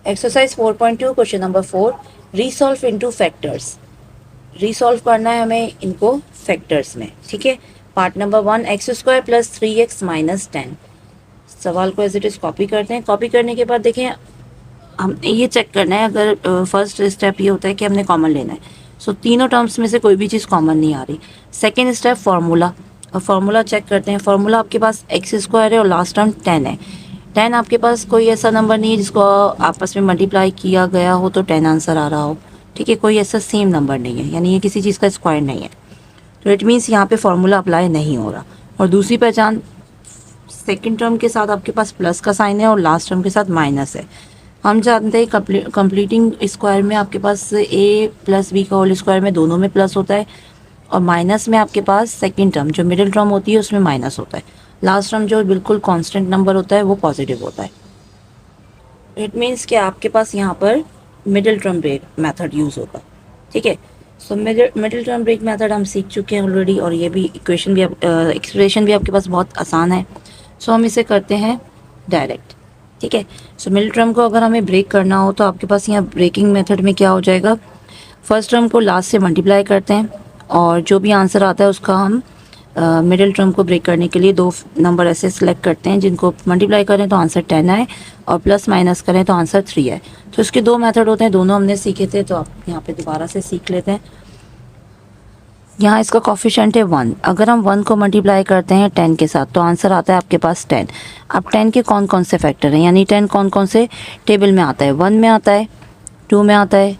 Exercise 4.2 question number 4, resolve into factors. Resolve करना है हमें इनको फैक्टर्स में, ठीक है। Part number 1, x² plus 3x minus 10। सवाल को एज इट इज़ कॉपी करते हैं। कॉपी करने के बाद देखें, हम ये चेक करना है, अगर फर्स्ट स्टेप ये होता है कि हमने कॉमन लेना है। सो तीनों टर्म्स में से कोई भी चीज़ कॉमन नहीं आ रही। सेकेंड स्टेप फार्मूला, और फार्मूला चेक करते हैं। फार्मूला आपके पास x² है और लास्ट टर्म 10 है। 10 आपके पास कोई ऐसा नंबर नहीं है जिसको आपस में मल्टीप्लाई किया गया हो तो 10 आंसर आ रहा हो, ठीक है। कोई ऐसा सेम नंबर नहीं है, यानी ये किसी चीज़ का स्क्वायर नहीं है, तो इट मीन्स यहाँ पे फार्मूला अप्लाई नहीं हो रहा। और दूसरी पहचान, सेकेंड टर्म के साथ आपके पास प्लस का साइन है और लास्ट टर्म के साथ माइनस है। हम जानते हैं कंप्लीटिंग स्क्वायर में आपके पास a प्लस b का होल स्क्वायर में दोनों में प्लस होता है, और माइनस में आपके पास सेकेंड टर्म जो मिडिल टर्म होती है उसमें माइनस होता है। लास्ट टर्म जो बिल्कुल कांस्टेंट नंबर होता है वो पॉजिटिव होता है। इट मीन्स कि आपके पास यहाँ पर middle term break method use होगा, ठीक है। So middle term break method हम सीख चुके हैं ऑलरेडी, और ये भी इक्वेशन भी एक्सप्रेशन भी आपके पास बहुत आसान है। सो हम इसे करते हैं डायरेक्ट, ठीक है। सो मिडिल टर्म को अगर हमें ब्रेक करना हो तो आपके पास यहाँ ब्रेकिंग मेथड में क्या हो जाएगा, फर्स्ट टर्म को लास्ट से मल्टीप्लाई करते हैं और जो भी आंसर आता है उसका हम मिडिल टर्म को ब्रेक करने के लिए दो नंबर ऐसे सिलेक्ट करते हैं जिनको मल्टीप्लाई करें तो आंसर 10 आए और प्लस माइनस करें तो आंसर 3 आए। तो इसके दो मेथड होते हैं, दोनों हमने सीखे थे, तो आप यहाँ पे दोबारा से सीख लेते हैं। यहाँ इसका कॉफिशेंट है 1। अगर हम 1 को मल्टीप्लाई करते हैं 10 के साथ तो आंसर आता है आपके पास 10। अब 10 के कौन कौन से फैक्टर हैं, यानी 10 कौन कौन से टेबल में आता है, 1 में आता है, 2 में आता है,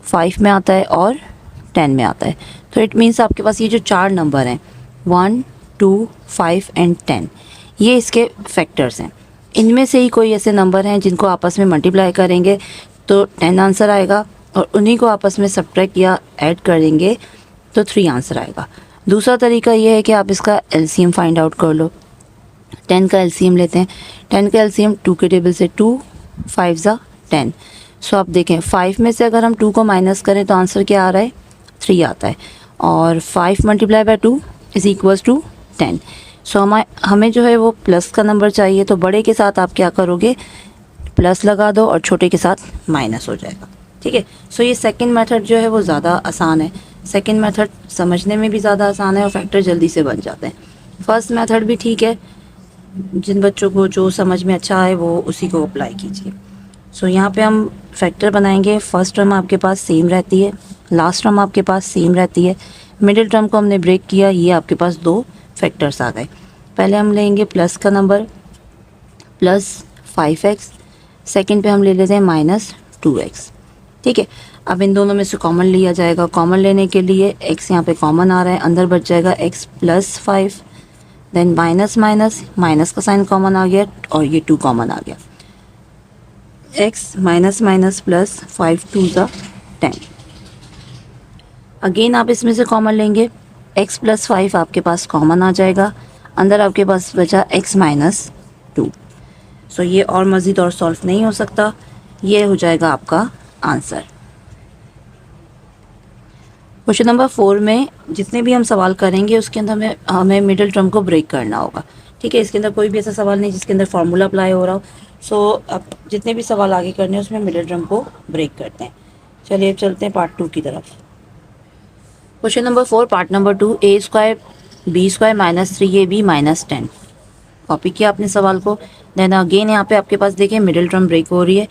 5 में आता है और 10 में आता है। तो इट मीन्स आपके पास ये जो चार नंबर हैं 1, 2, 5 एंड 10, ये इसके फैक्टर्स हैं। इनमें से ही कोई ऐसे नंबर हैं जिनको आपस में मल्टीप्लाई करेंगे तो 10 आंसर आएगा, और उन्हीं को आपस में सब्ट्रैक्ट या ऐड करेंगे तो 3 आंसर आएगा। दूसरा तरीका ये है कि आप इसका एलसीएम फाइंड आउट कर लो। 10 का एलसीएम लेते हैं। 10 का एलसीएम 2 के टेबल से 2, 5 ज़ा 10। सो आप देखें 5 में से अगर हम 2 को माइनस करें तो आंसर क्या आ रहा है, 3 आता है, और 5 multiply by 2 is equals to 10। So हमें जो है वो प्लस का नंबर चाहिए, तो बड़े के साथ आप क्या करोगे, प्लस लगा दो और छोटे के साथ माइनस हो जाएगा, ठीक है। सो ये सेकंड मेथड जो है वो ज़्यादा आसान है। सेकंड मेथड समझने में भी ज़्यादा आसान है और फैक्टर जल्दी से बन जाते हैं। फर्स्ट मेथड भी ठीक है, जिन बच्चों को जो समझ में अच्छा है वो उसी को अप्लाई कीजिए। सो यहाँ पे हम फैक्टर बनाएंगे। फर्स्ट टर्म आपके पास सेम रहती है, लास्ट टर्म आपके पास सेम रहती है, मिडिल टर्म को हमने ब्रेक किया, ये आपके पास दो फैक्टर्स आ गए। पहले हम लेंगे प्लस का नंबर प्लस 5x, सेकेंड पे हम ले लेते हैं माइनस 2x, ठीक है। अब इन दोनों में से कॉमन लिया जाएगा। कॉमन लेने के लिए x यहाँ पे कॉमन आ रहा है, अंदर बच जाएगा x plus 5, then minus minus, minus का साइन कॉमन आ गया और ये 2 कॉमन आ गया, x माइनस माइनस प्लस 5 2 ज़ा 10। अगेन आप इसमें से कॉमन लेंगे, x प्लस 5 आपके पास कॉमन आ जाएगा, अंदर आपके पास बचा x माइनस 2। सो ये और मज़ीद और सॉल्व नहीं हो सकता, ये हो जाएगा आपका आंसर। क्वेश्चन नंबर 4 में जितने भी हम सवाल करेंगे उसके अंदर हमें मिडिल टर्म को ब्रेक करना होगा, ठीक है। इसके अंदर कोई भी ऐसा सवाल नहीं जिसके अंदर फार्मूला अप्लाई हो रहा हो। सो अब जितने भी सवाल आगे करने हैं उसमें मिडिल टर्म को ब्रेक करते हैं। चलिए अब चलते हैं पार्ट 2 की तरफ। Question number 4 part number 2, a² b² minus 3ab minus 10। Copy किया आपने सवाल को। देन अगेन यहाँ पे आपके पास देखिए मिडिल टर्म ब्रेक हो रही है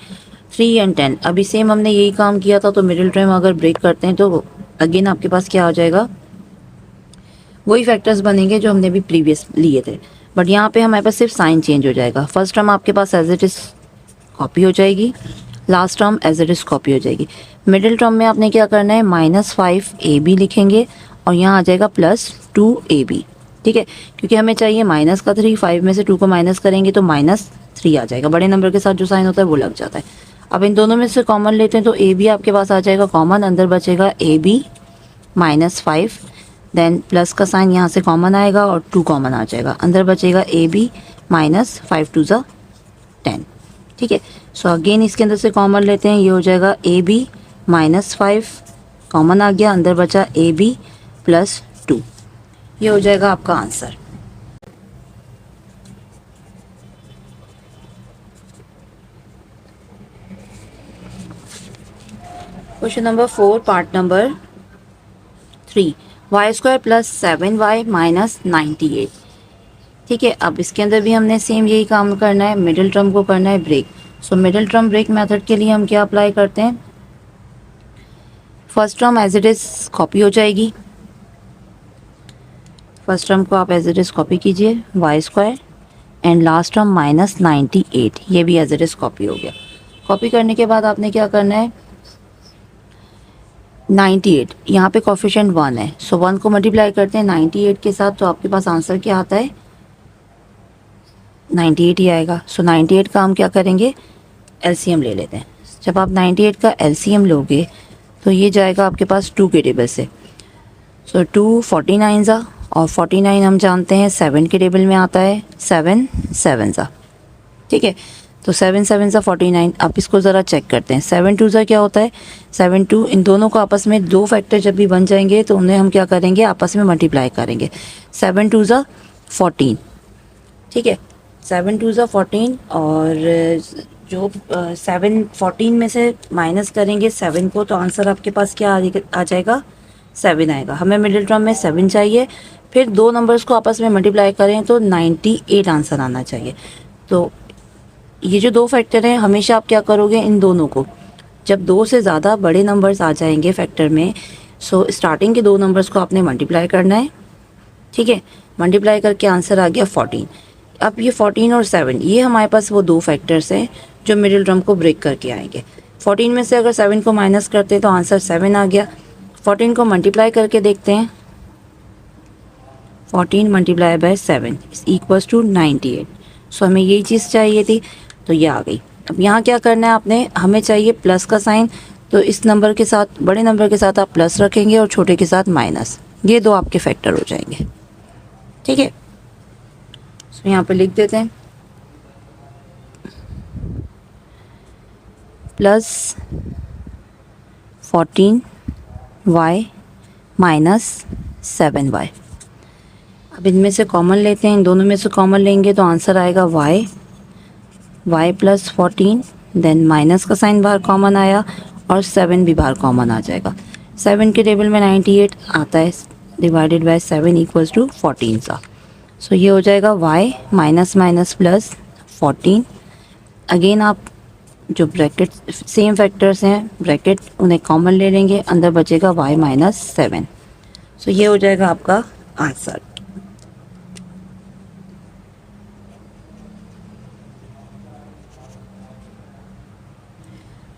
3 एंड 10। अभी सेम हमने यही काम किया था, तो मिडिल टर्म अगर ब्रेक करते हैं तो अगेन आपके पास क्या आ जाएगा, वही फैक्टर्स बनेंगे जो हमने भी प्रीवियस लिए थे, बट यहाँ पे हमारे पास सिर्फ साइन चेंज हो जाएगा। फर्स्ट टर्म आपके पास एज इट इज़ कॉपी हो जाएगी, last term as it is copy हो जाएगी। मिडिल टर्म में आपने क्या करना है, माइनस 5ab लिखेंगे और यहाँ आ जाएगा प्लस 2ab, ठीक है, क्योंकि हमें चाहिए माइनस का 3, 5 में से 2 को माइनस करेंगे तो माइनस 3 आ जाएगा। बड़े नंबर के साथ जो साइन होता है वो लग जाता है। अब इन दोनों में से कॉमन लेते हैं तो ab आपके पास आ जाएगा कॉमन, अंदर बचेगा ab माइनस 5, देन प्लस का साइन यहाँ से कॉमन आएगा और 2 कॉमन आ जाएगा, अंदर बचेगा ab माइनस 5 2 ज़ा 10, ठीक है। सो अगेन इसके अंदर से कॉमन लेते हैं, ये हो जाएगा ab माइनस 5 कॉमन आ गया, अंदर बचा ab प्लस 2, ये हो जाएगा आपका answer. Question number 4 part number 3 y square plus 7y minus 98। ठीक है, अब इसके अंदर भी हमने सेम यही काम करना है, मिडिल टर्म को करना है break. So middle term break method के लिए हम क्या अप्लाई करते हैं, first term as it is copy हो जाएगी, फर्स्ट टर्म को आप एज इट इज़ कॉपी कीजिए y square and last term minus 98, ये भी एज इट इज़ कॉपी हो गया। कॉपी करने के बाद आपने क्या करना है, 98 यहाँ पे कोफिशिएंट 1 है, सो 1 को मल्टीप्लाई करते हैं 98 के साथ, तो आपके पास आंसर क्या आता है, 98 ही आएगा। सो 98 का हम क्या करेंगे, एलसीएम ले लेते हैं। जब आप 98 का एलसीएम लोगे तो ये जाएगा आपके पास 2 के टेबल से। सो 2 49 ज़ा, और 49 हम जानते हैं 7 के टेबल में आता है, 7 7 ज़ा। ठीक है, तो 7 7 ज़ा 49। अब इसको ज़रा चेक करते हैं, 7 2 ज़ा क्या होता है, 7 2, इन दोनों को आपस में दो फैक्टर जब भी बन जाएंगे तो उन्हें हम क्या करेंगे, आपस में मल्टीप्लाई करेंगे। 7 2 ज़ा 14। ठीक है, 7 2 ज़ा 14, और जो 7 14 में से माइनस करेंगे 7 को, तो आंसर आपके पास क्या आ जाएगा, 7 आएगा। हमें मिडिल टर्म में 7 चाहिए, फिर दो नंबर्स को आपस में मल्टीप्लाई करें तो 98 आंसर आना चाहिए। तो ये जो दो फैक्टर हैं, हमेशा आप क्या करोगे, इन दोनों को जब दो से ज़्यादा बड़े नंबर्स आ जाएंगे फैक्टर में, सो स्टार्टिंग के दो नंबर्स को आपने मल्टीप्लाई करना है। ठीक है, मल्टीप्लाई करके आंसर आ गया 14। अब ये 14 और 7 ये हमारे पास वो दो फैक्टर्स हैं जो मिडिल टर्म को ब्रेक करके आएंगे। 14 में से अगर 7 को माइनस करते हैं तो आंसर 7 आ गया। 14 को मल्टीप्लाई करके देखते हैं, 14 मल्टीप्लाई बाय 7 इक्वल्स टू 98। सो हमें यही चीज़ चाहिए थी, तो ये आ गई। अब यहाँ क्या करना है आपने, हमें चाहिए प्लस का साइन, तो इस नंबर के साथ, बड़े नंबर के साथ आप प्लस रखेंगे और छोटे के साथ माइनस, ये दो आपके फैक्टर हो जाएंगे। ठीक है, तो यहाँ पे लिख देते हैं प्लस 14y माइनस 7y। अब इनमें से कॉमन लेते हैं, इन दोनों में से कॉमन लेंगे तो आंसर आएगा y प्लस 14, देन माइनस का साइन बाहर कॉमन आया और 7 भी बाहर कॉमन आ जाएगा। 7 के टेबल में 98 आता है, डिवाइडेड बाय 7 इक्वल्स टू 14 सा। सो ये हो जाएगा y minus minus plus 14। Again आप जो ब्रैकेट सेम फैक्टर्स हैं ब्रैकेट, उन्हें कॉमन ले लेंगे, अंदर बचेगा y माइनस 7। सो ये हो जाएगा आपका answer.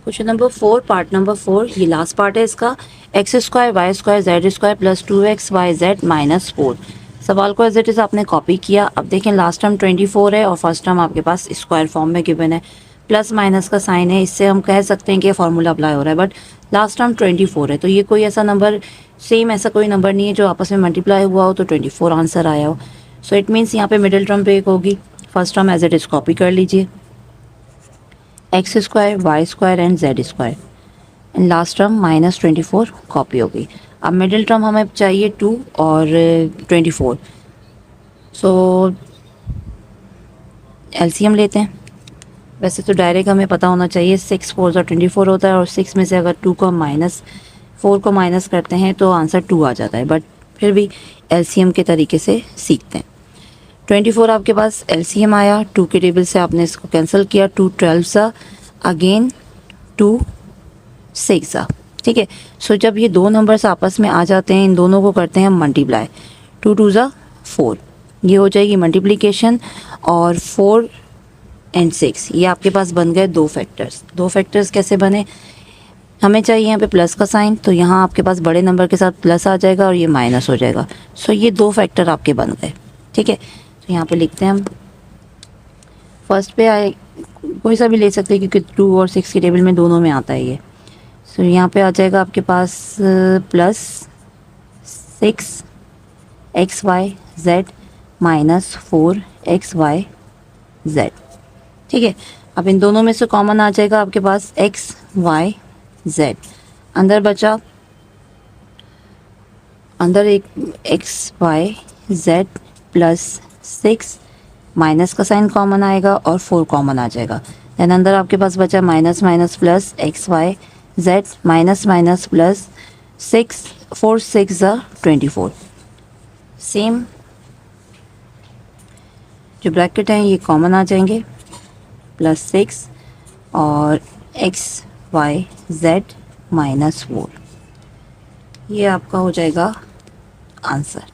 Question number 4 part number 4, ये लास्ट पार्ट है इसका। X square y square z square plus 2xyz minus 4। सवाल को एज इट इज़ आपने कॉपी किया। अब देखें, लास्ट टर्म 24 है और फर्स्ट टर्म आपके पास स्क्वायर फॉर्म में गिवन है, प्लस माइनस का साइन है, इससे हम कह सकते हैं कि फार्मूला अप्लाई हो रहा है। बट लास्ट टर्म 24 है, तो ये कोई ऐसा नंबर, सेम ऐसा कोई नंबर नहीं है जो आपस में मल्टीप्लाई हुआ हो तो 24 आंसर आया हो। सो इट मीन्स यहाँ पे मिडिल टर्म ब्रेक होगी। First term as it is copy कर लीजिए, x square y square and z square, and last term minus 24 copy हो गई। अब मिडिल टर्म हमें चाहिए 2 और 24। सो एलसीएम लेते हैं। वैसे तो डायरेक्ट हमें पता होना चाहिए 6 4 24 होता है, और 6 में से अगर 2 को माइनस 4 को माइनस करते हैं तो आंसर 2 आ जाता है, बट फिर भी एलसीएम के तरीके से सीखते हैं। 24 आपके पास एलसीएम आया, 2 के टेबल से आपने इसको कैंसिल किया, 2 12 सा, अगेन 2 6 सा। ठीक है, सो जब ये दो नंबर्स आपस में आ जाते हैं, इन दोनों को करते हैं हम मल्टीप्लाई, 2 2 ज़ा 4, ये हो जाएगी मल्टीप्लिकेशन, और 4 एंड 6 ये आपके पास बन गए दो फैक्टर्स। दो फैक्टर्स कैसे बने, हमें चाहिए यहाँ पे प्लस का साइन, तो यहाँ आपके पास बड़े नंबर के साथ प्लस आ जाएगा और ये माइनस हो जाएगा। सो ये दो फैक्टर आपके बन गए। ठीक है, तो यहाँ पे लिखते हैं हम, फर्स्ट पे आए, कोई सा भी ले सकते हैं क्योंकि 2 और 6 के टेबल में दोनों में आता है ये। सो यहाँ पे आ जाएगा आपके पास प्लस 6xyz माइनस 4xyz। ठीक है, अब इन दोनों में से कॉमन आ जाएगा आपके पास xyz, अंदर बचा, अंदर एक xyz प्लस 6, माइनस का साइन कॉमन आएगा और 4 कॉमन आ जाएगा। देन अंदर आपके पास बचा minus minus plus xyz z minus minus plus 6 4 6 24। Same जो ब्रैकेट हैं ये कॉमन आ जाएंगे, +6 और x y z -4। ये आपका हो जाएगा आंसर।